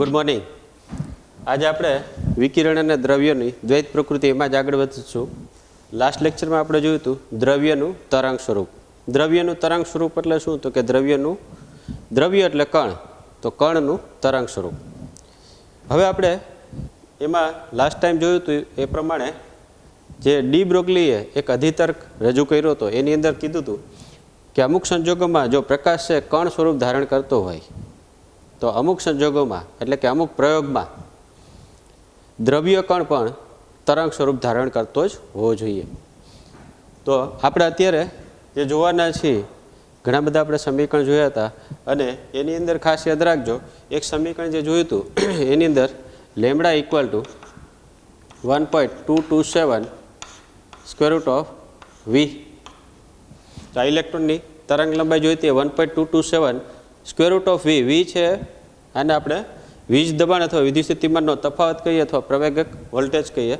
Good morning. આજે આપણે વિકિરણ અને દ્રવ્યની દ્વૈત પ્રકૃતિ એમાં જ આગળ વધીશું. લાસ્ટ લેક્ચરમાં આપણે જોયું હતું દ્રવ્યનું તરંગ સ્વરૂપ. દ્રવ્યનું તરંગ સ્વરૂપ એટલે શું? તો કે દ્રવ્ય એટલે કણ, તો કણનું તરંગ સ્વરૂપ. હવે આપણે એમાં લાસ્ટ ટાઈમ જોયું હતું એ પ્રમાણે જે ડી બ્રોગલીએ એક અધિતર્ક રજૂ કર્યો હતો એની અંદર કીધું હતું કે અમુક સંજોગોમાં જો પ્રકાશ છે કણ સ્વરૂપ ધારણ કરતો હોય તો અમુક સંજોગોમાં એટલે કે અમુક પ્રયોગમાં દ્રવ્ય કણ પણ તરંગ સ્વરૂપ ધારણ કરતો જ હોવો જોઈએ. તો આપણે અત્યારે જે જોવાના છીએ ઘણા બધા આપણે સમીકરણ જોયા હતા અને એની અંદર ખાસ યાદ રાખજો એક સમીકરણ જે જોયું હતું એની અંદર lambda equal to 1.227 square root of V. તો આ ઇલેક્ટ્રોનની તરંગ લંબાઈ જોઈ હતી 1.227 સ્ક્વેર રૂટ ઓફ વી છે. આને આપણે વીજ દબાણ અથવા વિદ્યુત સ્થિતિમાનનો તફાવત કહીએ અથવા પ્રવેગક વોલ્ટેજ કહીએ.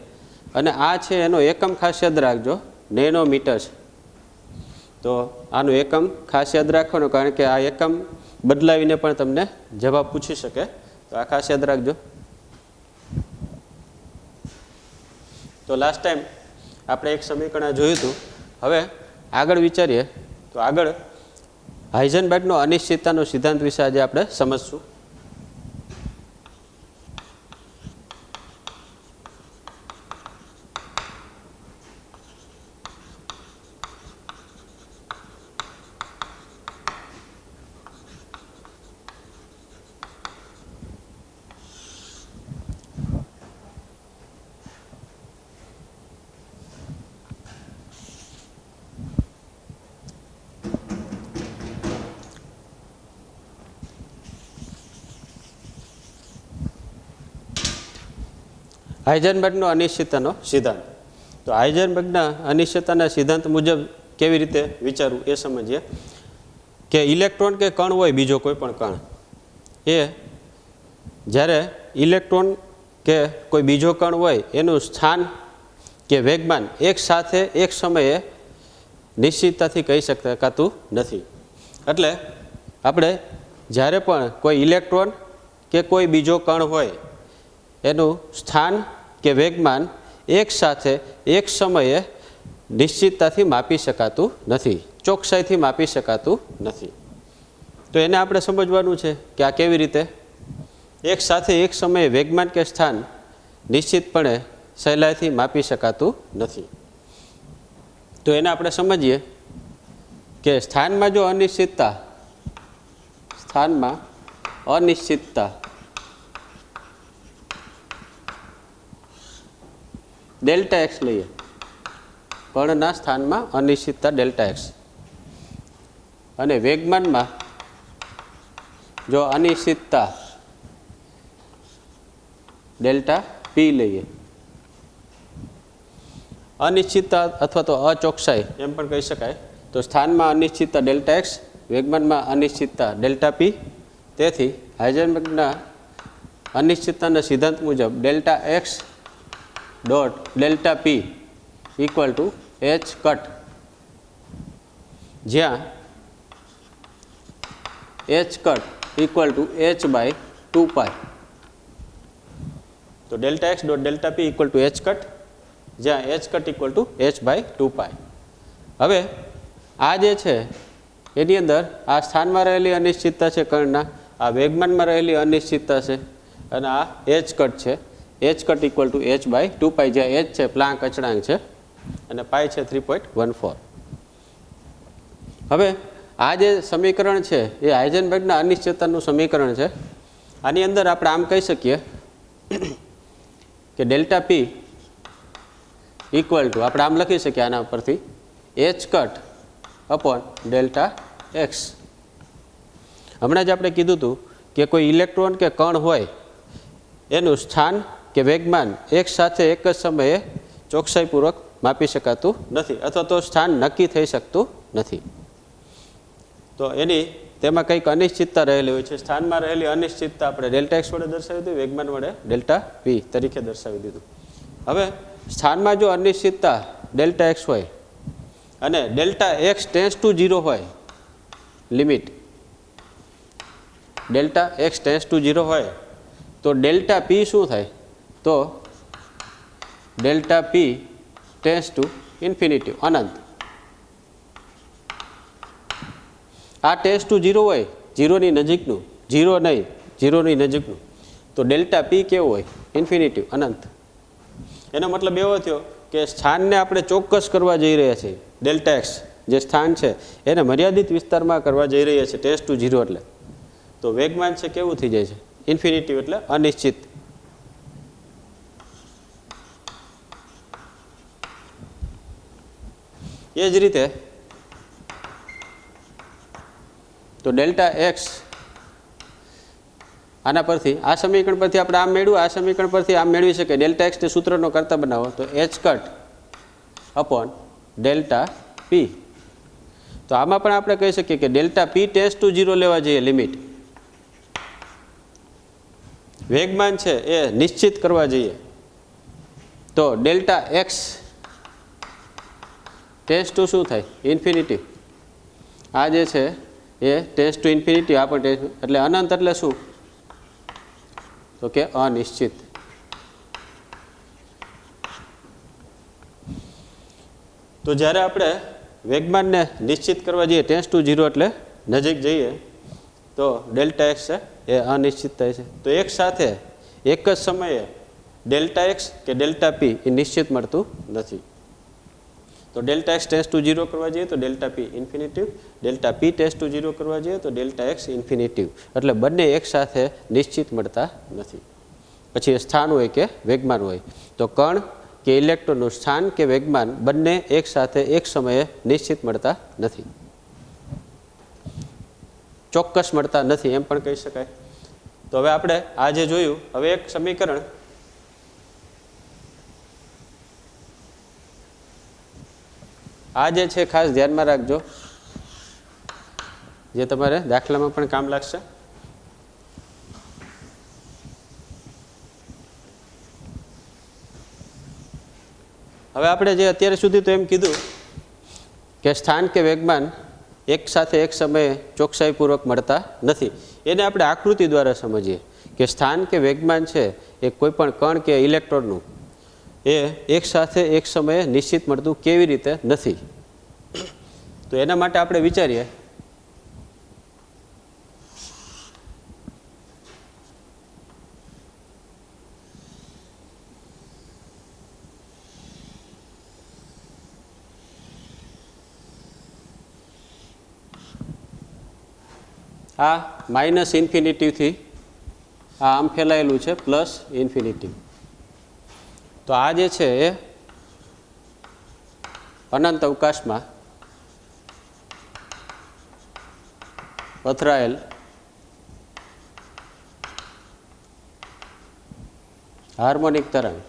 અને આ છે એનો એકમ ખાસ યાદ રાખજો નેનોમીટર છે. તો આનું એકમ ખાસ યાદ રાખવાનું કારણ કે આ એકમ બદલાવીને પણ તમને જવાબ પૂછી શકે. તો આ ખાસ યાદ રાખજો. તો લાસ્ટ ટાઈમ આપણે એક સમીકરણ જોયું હતું. હવે આગળ વિચારીએ તો આગળ હાઇઝનબર્ગનો અનિશ્ચિતતાનો સિદ્ધાંત વિશે આજે આપણે સમજશું. હાઇઝનબર્ગનો અનિશ્ચિતતાનો સિદ્ધાંત. તો હાઇઝનબર્ગના અનિશ્ચિતતાના સિદ્ધાંત મુજબ કેવી રીતે વિચારવું એ સમજીએ કે ઇલેક્ટ્રોન કે કણ હોય બીજો કોઈ પણ કણ એ જ્યારે ઇલેક્ટ્રોન કે કોઈ બીજો કણ હોય એનું સ્થાન કે વેગમાન એક સાથે એક સમયે નિશ્ચિતતાથી કહી શકાતું નથી. એટલે આપણે જ્યારે પણ કોઈ ઇલેક્ટ્રોન કે કોઈ બીજો કણ હોય એનું સ્થાન કે વેગમાન એક સાથે એક સમયે નિશ્ચિતતાથી માપી શકાતું નથી, ચોકસાઈથી માપી શકાતું નથી. તો એને આપણે સમજવાનું છે કે આ કેવી રીતે એક સાથે એક સમયે વેગમાન કે સ્થાન નિશ્ચિતપણે સહેલાઈથી માપી શકાતું નથી. તો એને આપણે સમજીએ કે સ્થાનમાં જો અનિશ્ચિતતા ડેલ્ટા એક્સ લઈએ, કણના સ્થાનમાં અનિશ્ચિતતા ડેલ્ટા એક્સ અને વેગમાનમાં જો અનિશ્ચિતતા ડેલ્ટા પી લઈએ. અનિશ્ચિતતા અથવા તો અચોકસાઈ એમ પણ કહી શકાય. તો સ્થાનમાં અનિશ્ચિતતા ડેલ્ટા એક્સ, વેગમાનમાં અનિશ્ચિતતા ડેલ્ટા પી. તેથી હાઇઝનબર્ગના અનિશ્ચિતતાના સિદ્ધાંત મુજબ delta X dot delta P equal to H cut, જ્યાં H cut equal to H by 2 pi. તો delta X dot delta P equal to H cut, જ્યાં H cut equal to H by 2 pi. હવે આ જે છે એની અંદર આ સ્થાનમાં રહેલી અનિશ્ચિતતા છે કણના, આ વેગમાનમાં રહેલી અનિશ્ચિતતા છે અને આ એચ કટ છે. H cut equal to H by 2 pi, જ્યાં એચ છે પ્લાન્ક અચળાંક છે અને પાય છે 3.14. હવે આ જે સમીકરણ છે એ હાઇઝનબર્ગના અનિશ્ચિતતાનું સમીકરણ છે. આની અંદર આપણે આમ કહી શકીએ કે ડેલ્ટા પી ઇક્વલ ટુ આપણે આમ લખી શકીએ આના પરથી H cut upon delta x. હમણાં જ આપણે કીધું હતું કે કોઈ ઇલેક્ટ્રોન કે કણ હોય એનું સ્થાન કે વેગમાન એક સાથે એક જ સમયે ચોકસાઈપૂર્વક માપી શકાતું નથી અથવા તો સ્થાન નક્કી થઈ શકતું નથી. તો તેમાં કંઈક અનિશ્ચિતતા રહેલી હોય છે. સ્થાનમાં રહેલી અનિશ્ચિતતા આપણે ડેલ્ટા એક્સ વડે દર્શાવી દીધું, વેગમાન વડે ડેલ્ટા પી તરીકે દર્શાવી દીધું. હવે સ્થાનમાં જો અનિશ્ચિતતા ડેલ્ટા એક્સ હોય અને ડેલ્ટા એક્સ ટેન્સ ટુ 0 હોય, limit delta X tends to 0 હોય તો ડેલ્ટા પી શું થાય? તો delta P tends to infinity, અનંત. આ ટેન્ડ્સ ટુ 0 હોય, 0ની નજીકનું, 0 નહીં, 0ની નજીકનું, તો ડેલ્ટા પી કેવું હોય? ઇન્ફિનિટી, અનંત. એનો મતલબ એવો થયો કે સ્થાનને આપણે ચોક્કસ કરવા જઈ રહ્યા છીએ. ડેલ્ટા એક્સ જે સ્થાન છે એને મર્યાદિત વિસ્તારમાં કરવા જઈ રહ્યા છે ટેન્ડ્સ ટુ 0 એટલે. તો વેગમાન છે કેવું થઈ જાય છે? ઇન્ફિનિટી એટલે અનિશ્ચિત. એ જ રીતે તો ડેલ્ટા એક્સ, આના પરથી આ સમીકરણ પરથી આપણે આમ મેળવ્યું, આ સમીકરણ પરથી આમ મેળવી શકે. ડેલ્ટા એક્સને સૂત્રનો કરતા બનાવો તો એચ કટ અપોન ડેલ્ટા પી. તો આમાં પણ આપણે કહી શકીએ કે ડેલ્ટા પી ટેન્ડ્સ ટુ 0 લેવા જઈએ લિમિટ. વેગમાન છે એ નિશ્ચિત કરવા જઈએ તો ડેલ્ટા એક્સ ટેન્ડ્સ ટુ શું થાય? ઇન્ફિનિટી. આ જે છે એ ટેન્ડ્સ ટુ ઇન્ફિનિટી, આ પણ ટેન્ડ્સ, એટલે અનંત એટલે શું? તો કે અનિશ્ચિત. તો જ્યારે આપણે વેગમાનને નિશ્ચિત કરવા જઈએ ટેન્ડ્સ ટુ 0 એટલે નજીક જઈએ તો ડેલ્ટા એક્સ છે એ અનિશ્ચિત થાય છે. તો એક સાથે એક જ સમયે ડેલ્ટા એક્સ કે ડેલ્ટા પી એ નિશ્ચિત મળતું નથી. તો ડેલ્ટા એક્સ ટેન્ડ્સ ટુ 0 કરવા જઈએ તો ડેલ્ટા પી infinitive, delta P tends two 0 કરવા જઈએ તો ડેલ્ટા એક્સ ઇન્ફિનિટિવ. એટલે બંને એક સાથે નિશ્ચિત મળતા નથી. પછી સ્થાન હોય કે વેગમાન હોય, તો કણ કે ઇલેક્ટ્રોનનું સ્થાન કે વેગમાન બંને એક સાથે એક સમયે નિશ્ચિત મળતા નથી, ચોક્કસ મળતા નથી એમ પણ કહી શકાય. તો હવે આપણે આ જે જોયું, હવે એક સમીકરણ આ જે છે ખાસ ધ્યાનમાં રાખજો, જે તમારે દાખલામાં પણ કામ લાગશે. હવે આપણે જે અત્યાર સુધી તો એમ કીધું કે સ્થાન કે વેગમાન એક સાથે એક સમયે ચોકસાઈપૂર્વક મળતા નથી. એને આપણે આકૃતિ દ્વારા સમજીએ કે સ્થાન કે વેગમાન છે એ કોઈ પણ કણ કે ઇલેક્ટ્રોનનું એ એક સાથે એક સમયે નિશ્ચિત મળતું કેવી રીતે નથી. તો એના માટે આપણે વિચારીએ આ માઇનસ ઇન્ફિનિટીથી આ આમ ફેલાયેલું છે પ્લસ ઇન્ફિનિટી. તો આ જે છે એ અનંત અવકાશમાં પથરાયેલ હાર્મોનિક તરંગ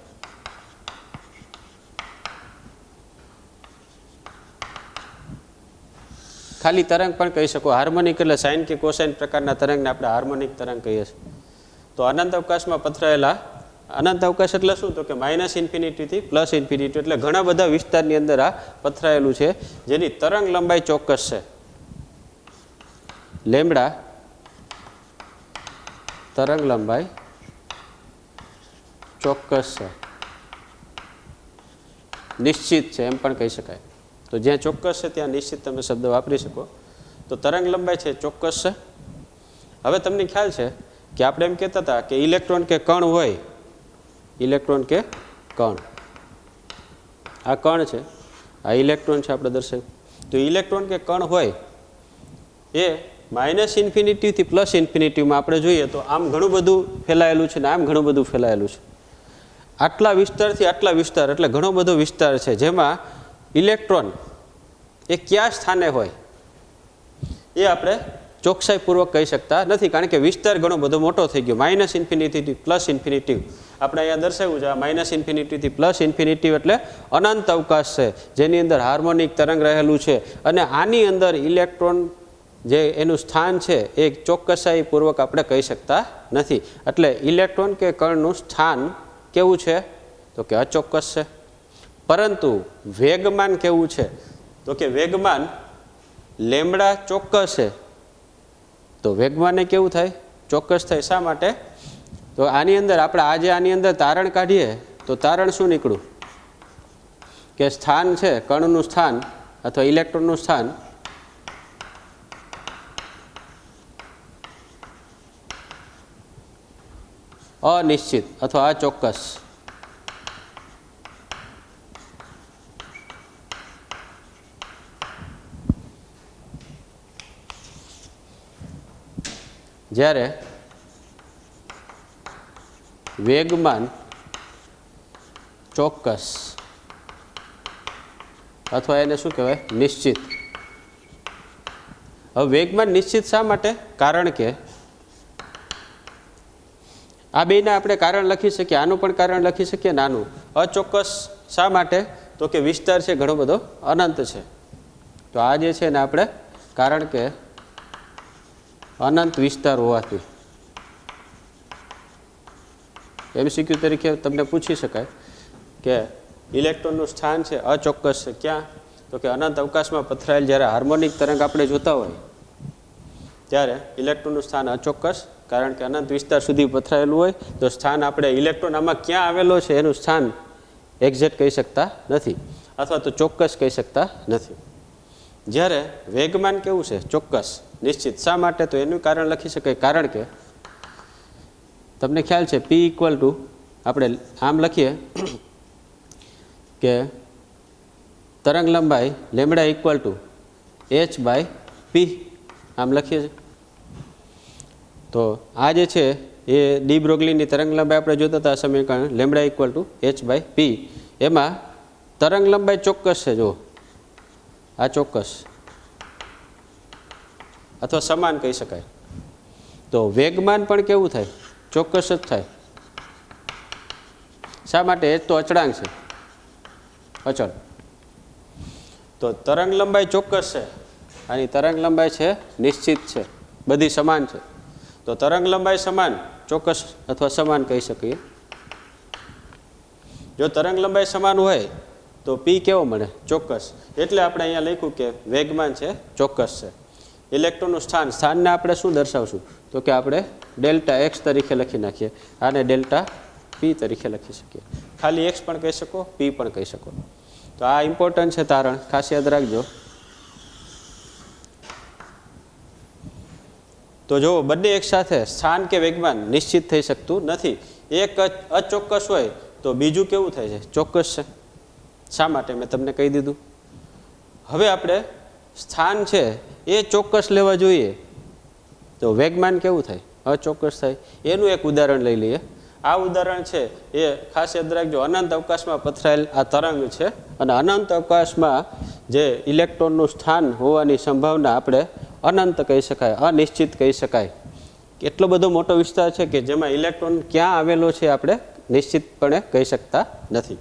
ખાલી તરંગ પણ કહી શકો. હાર્મોનિક એટલે સાઇન કે કોસાઇન પ્રકારના તરંગને આપણે હાર્મોનિક તરંગ કહીએ છીએ. તો અનંત અવકાશમાં પથરાયેલા, અનંત અવકાશ એટલે શું? તો કે માઇનસ ઇન્ફિનિટીથી પ્લસ ઇન્ફિનિટી, એટલે ઘણા બધા વિસ્તારની અંદર આ પથરાયેલું છે, જેની તરંગ લંબાઈ ચોક્કસ છે. લેમ્બડા તરંગ લંબાઈ ચોક્કસ છે, નિશ્ચિત છે એમ પણ કહી શકાય. તો જ્યાં ચોક્કસ છે ત્યાં નિશ્ચિત તમે શબ્દ વાપરી શકો. તો તરંગ લંબાઈ છે ચોક્કસ છે. હવે તમને ખ્યાલ છે કે આપણે એમ કહેતા હતા કે ઇલેક્ટ્રોન કે કણ હોય, ઇલેક્ટ્રોન કે કણ, આ કણ છે, આ ઇલેક્ટ્રોન છે આપણે દર્શાવ્યું. તો ઇલેક્ટ્રોન કે કણ હોય એ માઇનસ ઇન્ફિનિટીથી પ્લસ ઇન્ફિનિટીમાં આપણે જોઈએ તો આમ ઘણું બધું ફેલાયેલું છે ને આમ ઘણું બધું ફેલાયેલું છે. આટલા વિસ્તારથી આટલા વિસ્તાર એટલે ઘણો બધો વિસ્તાર છે, જેમાં ઇલેક્ટ્રોન એ કયા સ્થાને હોય એ આપણે ચોકસાઈપૂર્વક કહી શકતા નથી, કારણ કે વિસ્તાર ઘણો બધો મોટો થઈ ગયો. માઇનસ ઇન્ફિનિટીથી પ્લસ ઇન્ફિનિટી આપણે અહીંયા દર્શાવ્યું છે. આ માઇનસ ઇન્ફિનિટીથી પ્લસ ઇન્ફિનિટી એટલે અનંત અવકાશ છે, જેની અંદર હાર્મોનિક તરંગ રહેલું છે. અને આની અંદર ઇલેક્ટ્રોન જે એનું સ્થાન છે એ ચોકસાઈપૂર્વક આપણે કહી શકતા નથી. એટલે ઇલેક્ટ્રોન કે કણનું સ્થાન કેવું છે? તો કે અચોક્કસ છે. પરંતુ વેગમાન કેવું છે? તો કે વેગમાન લેમ્બડા ચોક્કસ છે. તો વેગમાને કેવું થાય? ચોક્કસ થાય. શા માટે? તો આની અંદર આપણે આજે આની અંદર તારણ કાઢીએ તો તારણ શું નીકળ્યું કે સ્થાન છે કણનું સ્થાન અથવા ઇલેક્ટ્રોનનું સ્થાન અનિશ્ચિત અથવા અચોક્કસ જ્યારે વેગમાન ચોક્કસ અથવા એને શું કહેવાય નિશ્ચિત. હવે વેગમાન નિશ્ચિત શા માટે? કારણ કે આ બેના આપણે કારણ લખી શકીએ, આનું પણ કારણ લખી શકીએ ને આનું. અચોક્કસ શા માટે? તો કે વિસ્તાર છે ઘણો બધો અનંત છે. તો આ જે છે ને આપણે કારણ કે અનંત વિસ્તાર હોવાથી MCQ તરીકે તમને પૂછી શકાય કે ઇલેક્ટ્રોનનું સ્થાન છે અચોક્કસ છે. ક્યાં? તો કે અનંત અવકાશમાં પથરાયેલ જ્યારે હાર્મોનિક તરંગ આપણે જોતા હોય ત્યારે ઇલેક્ટ્રોનનું સ્થાન અચોક્કસ, કારણ કે અનંત વિસ્તાર સુધી પથરાયેલું હોય તો સ્થાન આપણે ઇલેક્ટ્રોન આમાં ક્યાં આવેલો છે એનું સ્થાન એક્ઝેક્ટ કહી શકતા નથી અથવા તો ચોક્કસ કહી શકતા નથી. જ્યારે વેગમાન કેવું છે? ચોક્કસ નિશ્ચિત. શા માટે? તો એનું કારણ લખી શકાય કારણ કે તમને ખ્યાલ છે P ઇક્વલ ટુ આપણે આમ લખીએ કે તરંગ લંબાઈ લેમડા ઇક્વલ ટુ h/p આમ લખીએ છીએ. તો આ જે છે એ ડી બ્રોગલીની તરંગ લંબાઈ આપણે જોતા હતા સમીકરણ લેમડા ઇક્વલ ટુ h/p. એમાં તરંગ લંબાઈ ચોક્કસ છે. જો આ ચોક્કસ અથવા સમાન કહી શકાય. તો વેગમાન પણ કેવું થાય? ચોક્કસ જ થાય. શા માટે? એ તો અચળાંક છે, અચળ. તો તરંગ લંબાઈ ચોક્કસ છે, આની તરંગ લંબાઈ છે નિશ્ચિત છે, બધી સમાન છે. તો તરંગ લંબાઈ સમાન, ચોક્કસ અથવા સમાન કહી શકીએ. જો તરંગ લંબાઈ સમાન હોય તો P કેવો મળે? ચોક્કસ. એટલે આપણે અહીંયા લખ્યું કે વેગમાન છે ચોક્કસ છે. ઇલેક્ટ્રોનનું સ્થાન, સ્થાનને આપણે શું દર્શાવશું? તો કે આપણે ડેલ્ટા x તરીકે લખી નાખીએ, આને ડેલ્ટા p તરીકે લખી શકીએ. ખાલી x પણ કહી શકો, p પણ કહી શકો. તો આ ઇમ્પોર્ટન્ટ છે તારણ, ખાસ યાદ રાખજો. તો જો બંને એક સાથે સ્થાન કે વેગમાન નિશ્ચિત થઈ શકતું નથી. એક અચોક્કસ હોય તો બીજું કેવું થાય છે? ચોક્કસ છે. શા માટે? મેં તમને કહી દીધું. હવે આપણે સ્થાન છે એ ચોક્કસ લેવા જોઈએ તો વેગમાન કેવું થાય? અચોક્કસ થાય. એનું એક ઉદાહરણ લઈ લઈએ. આ ઉદાહરણ છે એ ખાસ યાદ રાખજો, અનંત અવકાશમાં પથરાયેલ આ તરંગ છે અને અનંત અવકાશમાં જે ઇલેક્ટ્રોનનું સ્થાન હોવાની સંભાવના આપણે અનંત કહી શકાય, અનિશ્ચિત કહી શકાય. એટલો બધો મોટો વિસ્તાર છે કે જેમાં ઇલેક્ટ્રોન ક્યાં આવેલો છે આપણે નિશ્ચિતપણે કહી શકતા નથી.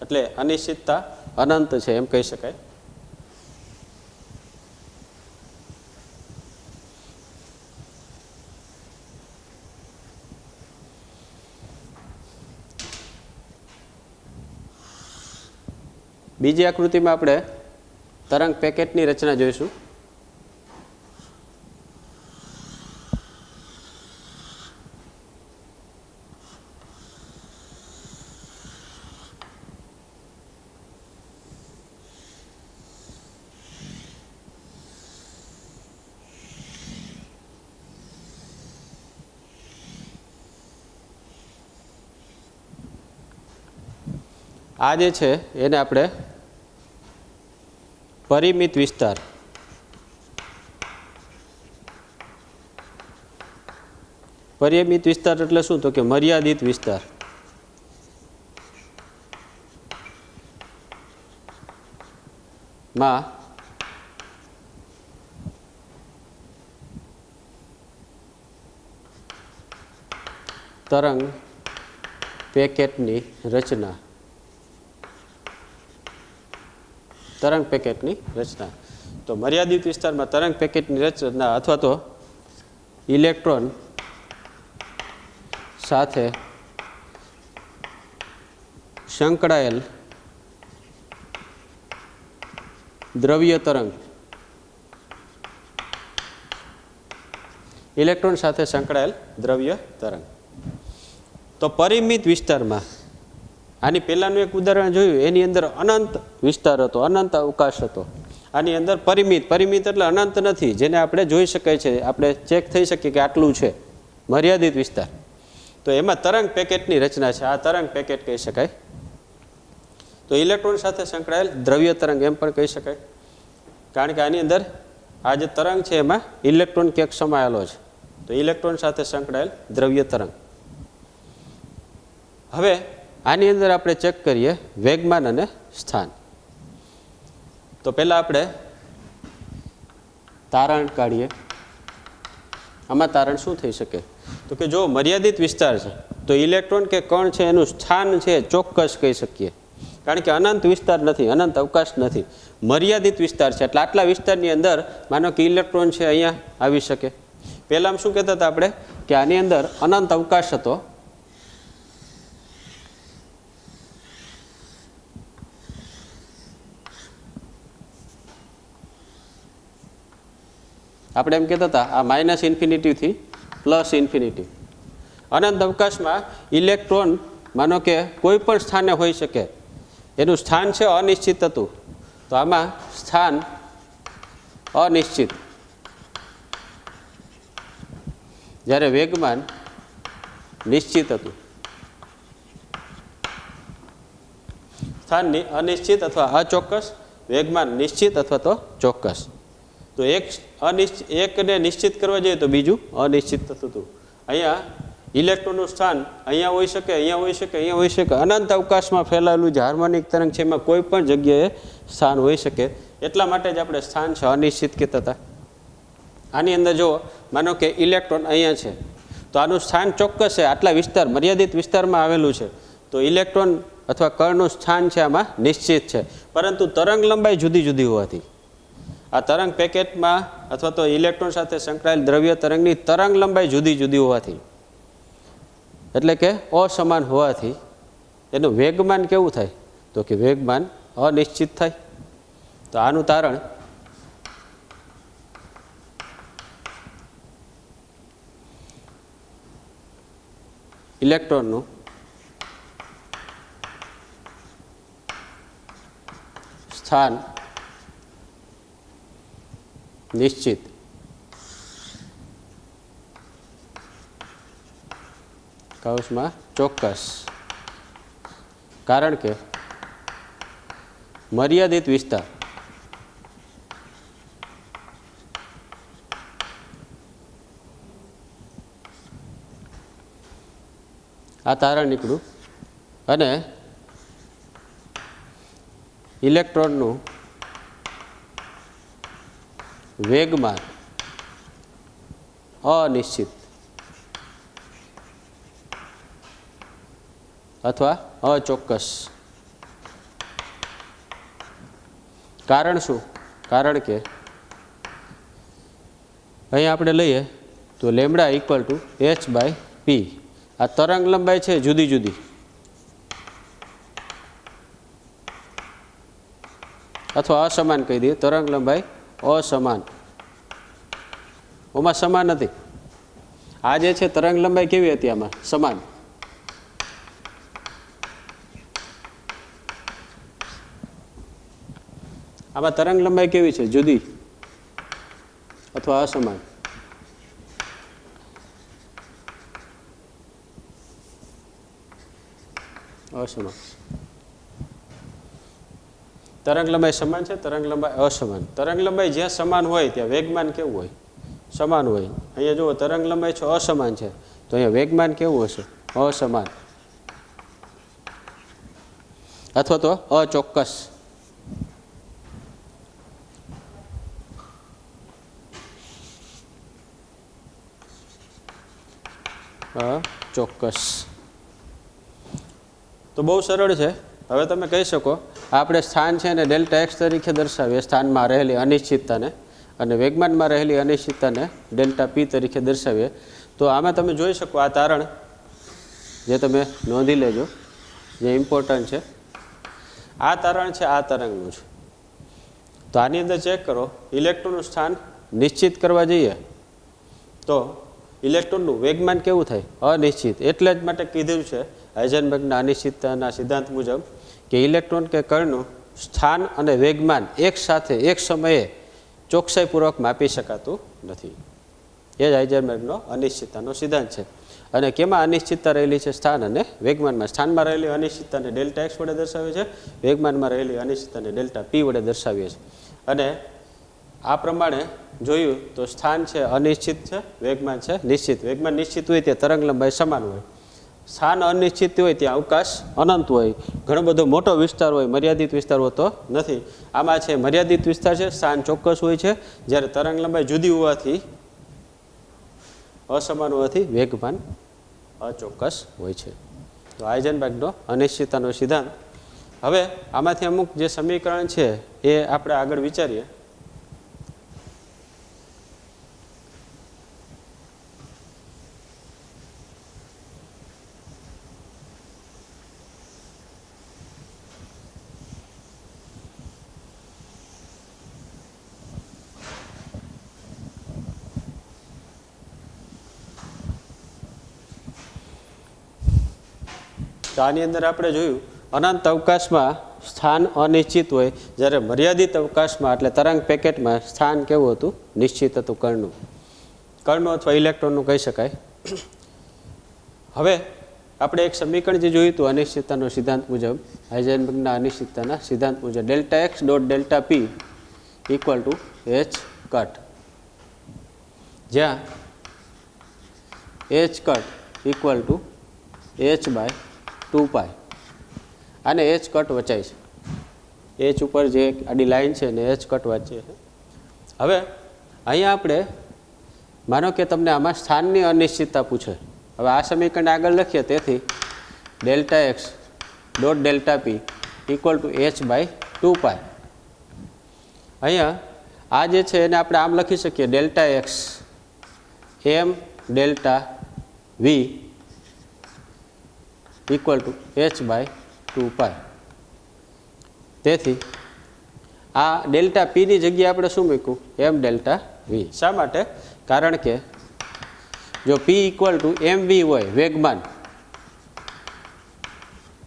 એટલે અનિશ્ચિતતા અનંત છે એમ કહી શકાય. બીજી આકૃતિમાં આપણે તરંગ પેકેટની રચના જોઈશું. આ જે છે એને આપણે પરિમિત વિસ્તાર, પરિમિત વિસ્તાર એટલે શું? તો કે મર્યાદિત વિસ્તાર. માં તરંગ પેકેટની રચના, તરંગ પેકેટની રચના. તો મર્યાદિત વિસ્તારમાં તરંગ પેકેટની રચના અથવા તો ઇલેક્ટ્રોન સાથે સંકળાયેલ દ્રવ્ય તરંગ ઇલેક્ટ્રોન સાથે સંકળાયેલ દ્રવ્ય તરંગ. તો પરિમિત વિસ્તારમાં આની પહેલાંનું એક ઉદાહરણ જોયું, એની અંદર અનંત વિસ્તાર હતો, અનંત અવકાશ હતો. આની અંદર પરિમિત એટલે અનંત નથી, જેને આપણે જોઈ શકાય છે, આપણે ચેક થઈ શકીએ કે આટલું છે, મર્યાદિત વિસ્તાર. તો એમાં તરંગ પેકેટની રચના છે, આ તરંગ પેકેટ કહી શકાય. તો ઇલેક્ટ્રોન સાથે સંકળાયેલ દ્રવ્ય તરંગ એમ પણ કહી શકાય, કારણ કે આની અંદર આ જે તરંગ છે એમાં ઇલેક્ટ્રોન ક્યાંક સમાયેલો છે. તો ઇલેક્ટ્રોન સાથે સંકળાયેલ દ્રવ્ય તરંગ. હવે આની અંદર આપણે ચેક કરીએ વેગમાન અને સ્થાન. તો પહેલાં આપણે તારણ કાઢીએ. આમાં તારણ શું થઈ શકે? તો કે જો મર્યાદિત વિસ્તાર છે તો ઇલેક્ટ્રોન કે કણ છે એનું સ્થાન છે ચોક્કસ કહી શકીએ, કારણ કે અનંત વિસ્તાર નથી, અનંત અવકાશ નથી, મર્યાદિત વિસ્તાર છે. એટલે આટલા વિસ્તારની અંદર માનો કે ઇલેક્ટ્રોન છે અહીંયા આવી શકે. પહેલાં શું કહેતા હતા આપણે કે આની અંદર અનંત અવકાશ હતો, આપણે એમ કહેતા હતા આ માઇનસ ઇન્ફિનિટીથી પ્લસ ઇન્ફિનિટી. અનંત અવકાશમાં ઇલેક્ટ્રોન માનો કે કોઈ પણ સ્થાને હોઈ શકે, એનું સ્થાન છે અનિશ્ચિત હતું. તો આમાં સ્થાન અનિશ્ચિત, જ્યારે વેગમાન નિશ્ચિત હતું. સ્થાન અનિશ્ચિત અથવા અચોક્કસ, વેગમાન નિશ્ચિત અથવા તો ચોક્કસ. તો એકને નિશ્ચિત કરવા જઈએ તો બીજું અનિશ્ચિત થતું હતું. અહીંયા ઇલેક્ટ્રોનનું સ્થાન અહીંયા હોઈ શકે, અહીંયા હોઈ શકે, અહીંયા હોઈ શકે. અનંત અવકાશમાં ફેલાયેલું જે હાર્મોનિક તરંગ છે એમાં કોઈ પણ જગ્યાએ સ્થાન હોઈ શકે. એટલા માટે જ આપણે સ્થાન છે અનિશ્ચિત કહેતા હતા. આની અંદર જો માનો કે ઇલેક્ટ્રોન અહીંયા છે તો આનું સ્થાન ચોક્કસ છે, આટલા વિસ્તાર મર્યાદિત વિસ્તારમાં આવેલું છે. તો ઇલેક્ટ્રોન અથવા કણનું સ્થાન છે આમાં નિશ્ચિત છે, પરંતુ તરંગ લંબાઈ જુદી જુદી હોવાથી આ તરંગ પેકેટમાં અથવા તો ઇલેક્ટ્રોન સાથે સંકળાયેલ દ્રવ્ય તરંગની તરંગ લંબાઈ જુદી જુદી હોવાથી, એટલે કે અસમાન હોવાથી એનું વેગમાન કેવું થાય? તો કે વેગમાન અનિશ્ચિત થાય. તો આનું તારણ ઇલેક્ટ્રોનનું સ્થાન નિશ્ચિત, કૌંસમાં ચોક્કસ, કારણ કે મર્યાદિત વિસ્તાર આ તારણ નીકળ્યું. અને ઇલેક્ટ્રોનનું વેગમાન અનિશ્ચિત અથવા અચોક્કસ. કારણ શું? કારણ કે અહીં આપણે લઈએ તો લેમ્બડા ઇક્વલ ટુ h/p. આ તરંગ લંબાઈ છે જુદી જુદી, અથવા અસમાન કહી દઈએ. તરંગ લંબાઈ અસમાન, ઓમાં સમાન નથી. આ જે છે તરંગ લંબાઈ કેવી હતી? આમાં સમાન. આમાં તરંગ લંબાઈ કેવી છે? જુદી અથવા અસમાન. અસમાન. તરંગ લંબાઈ સમાન છે, તરંગ લંબાઈ અસમાન. તરંગ લંબાઈ જ્યાં સમાન હોય ત્યાં વેગમાન કેવું હોય? સમાન હોય. અહીંયા જુઓ તરંગ લંબાઈ છે અસમાન છે, તો અહીંયા વેગમાન કેવું હશે? અસમાન અથવા તો અચોક્કસ. અચોક્કસ. તો બહુ સરળ છે. હવે તમે કહી શકો આપણે સ્થાન છે ને ડેલ્ટા એક્સ તરીકે દર્શાવીએ, સ્થાનમાં રહેલી અનિશ્ચિતતાને, અને વેગમાનમાં રહેલી અનિશ્ચિતતાને ડેલ્ટા પી તરીકે દર્શાવીએ. તો આમાં તમે જોઈ શકો આ તારણ જે તમે નોંધી લેજો, જે ઇમ્પોર્ટન્ટ છે. આ તારણ છે આ તરંગનું છે. તો આની અંદર ચેક કરો, ઇલેક્ટ્રોનનું સ્થાન નિશ્ચિત કરવા જઈએ તો ઇલેક્ટ્રોનનું વેગમાન કેવું થાય? અનિશ્ચિત. એટલે જ માટે કીધું છે હાઇઝનબર્ગના અનિશ્ચિતતાના સિદ્ધાંત મુજબ કે ઇલેક્ટ્રોન કે કણનું સ્થાન અને વેગમાન એક સાથે એક સમયે ચોકસાઈપૂર્વક માપી શકાતું નથી. એ જ હાઇઝનબર્ગનો અનિશ્ચિતતાનો સિદ્ધાંત છે. અને કેમાં અનિશ્ચિતતા રહેલી છે? સ્થાન અને વેગમાનમાં. સ્થાનમાં રહેલી અનિશ્ચિતતાને ડેલ્ટા એક્સ વડે દર્શાવે છે, વેગમાનમાં રહેલી અનિશ્ચિતતાને ડેલ્ટા પી વડે દર્શાવીએ છીએ. અને આ પ્રમાણે જોયું તો સ્થાન છે અનિશ્ચિત છે, વેગમાન છે નિશ્ચિત. વેગમાન નિશ્ચિત હોય ત્યાં તરંગ લંબાઈ સમાન હોય, સ્થાન અનિશ્ચિત હોય ત્યાં અવકાશ અનંત હોય, ઘણો બધો મોટો વિસ્તાર હોય, મર્યાદિત વિસ્તાર હોતો નથી. આમાં છે મર્યાદિત વિસ્તાર છે, સ્થાન ચોક્કસ હોય છે, જ્યારે તરંગ લંબાઈ જુદી હોવાથી અસમાન હોવાથી વેગમાન અચોક્કસ હોય છે. તો હાઇઝનબર્ગનો અનિશ્ચિતતાનો સિદ્ધાંત. હવે આમાંથી અમુક જે સમીકરણ છે એ આપણે આગળ વિચારીએ. તો આની અંદર આપણે જોયું અનંત અવકાશમાં સ્થાન અનિશ્ચિત હોય, જ્યારે મર્યાદિત અવકાશમાં એટલે તરંગ પેકેટમાં સ્થાન કેવું હતું? નિશ્ચિત હતું કણનું અથવા ઇલેક્ટ્રોનનું કહી શકાય. હવે આપણે એક સમીકરણ જે જોયું હતું અનિશ્ચિતતાનો સિદ્ધાંત મુજબ, હાઇઝનબર્ગના અનિશ્ચિતતાના સિદ્ધાંત મુજબ, delta X dot delta P equal to H cut, જ્યાં H cut equal to H by 2π. આને એચ કટ વચાય છે, એચ ઉપર જે આડી લાઈન છે ને એચ કટ વાંચીએ છે. હવે અહીંયા આપણે માનો કે તમને આમાં સ્થાનની અનિશ્ચિતતા પૂછે. હવે આ સમીકરણ આગળ લખીએ, તેથી delta X dot delta P equal to H by 2π. અહીંયા આ જે છે એને આપણે આમ લખી શકીએ, delta X M delta V equal to H by 2π. તેથી આ ડેલ્ટા પીની જગ્યાએ આપણે શું મૂક્યું? M delta V. શા માટે? કારણ કે જો પી ઇક્વલ ટુ એમ વી હોય વેગમાન,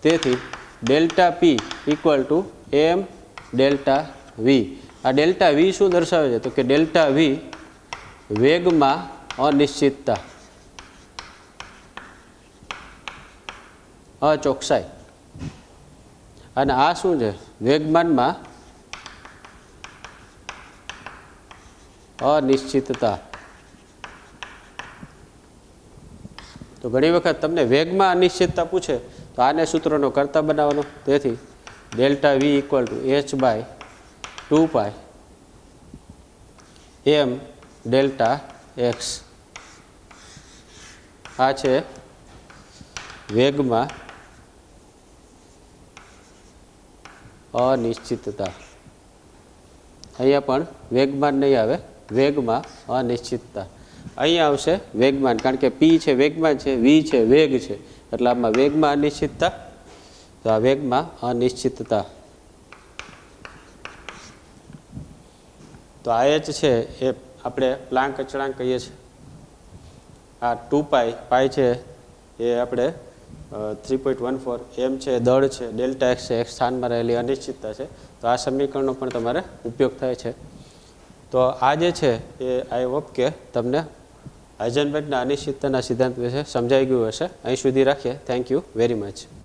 તેથી delta P equal to M delta V. આ ડેલ્ટા વી શું દર્શાવે છે? તો કે ડેલ્ટા વી વેગમાં અનિશ્ચિતતા, અચોકસાઈ. અને આ શું છે? વેગમાનમાં અનિશ્ચિતતા. તો ઘણી વખત તમને વેગમાં અનિશ્ચિતતા પૂછે તો આને સૂત્રનો કર્તા બનાવવાનો. તેથી delta V equal to H by 2π M delta X. આ છે વેગમાં અનિશ્ચિતતા. અહીંયા પણ વેગમાન નહીં આવે, વેગમાં અનિશ્ચિતતા. અહીંયા આવશે વેગમાન, કારણ કે પી છે વેગમાન છે, વી છે વેગ છે, એટલે આમાં વેગમાં અનિશ્ચિતતા. તો આ વેગમાં અનિશ્ચિતતા. તો આ એચ છે એ આપણે પ્લાન્ક અચળાંક કહીએ છીએ. આ 2π છે એ આપણે 3.14 એમ છે દળ છે, ડેલ્ટા એક્સ છે એક સ્થાનમાં રહેલી અનિશ્ચિતતા છે. તો આ સમીકરણનો પણ તમારે ઉપયોગ થાય છે. તો આ જે છે એ આઈ હોપ કે તમને હાઇઝનબર્ગના અનિશ્ચિતતાના સિદ્ધાંત વિશે સમજાઈ ગયું હશે. અહીં સુધી રાખીએ. Thank you very much.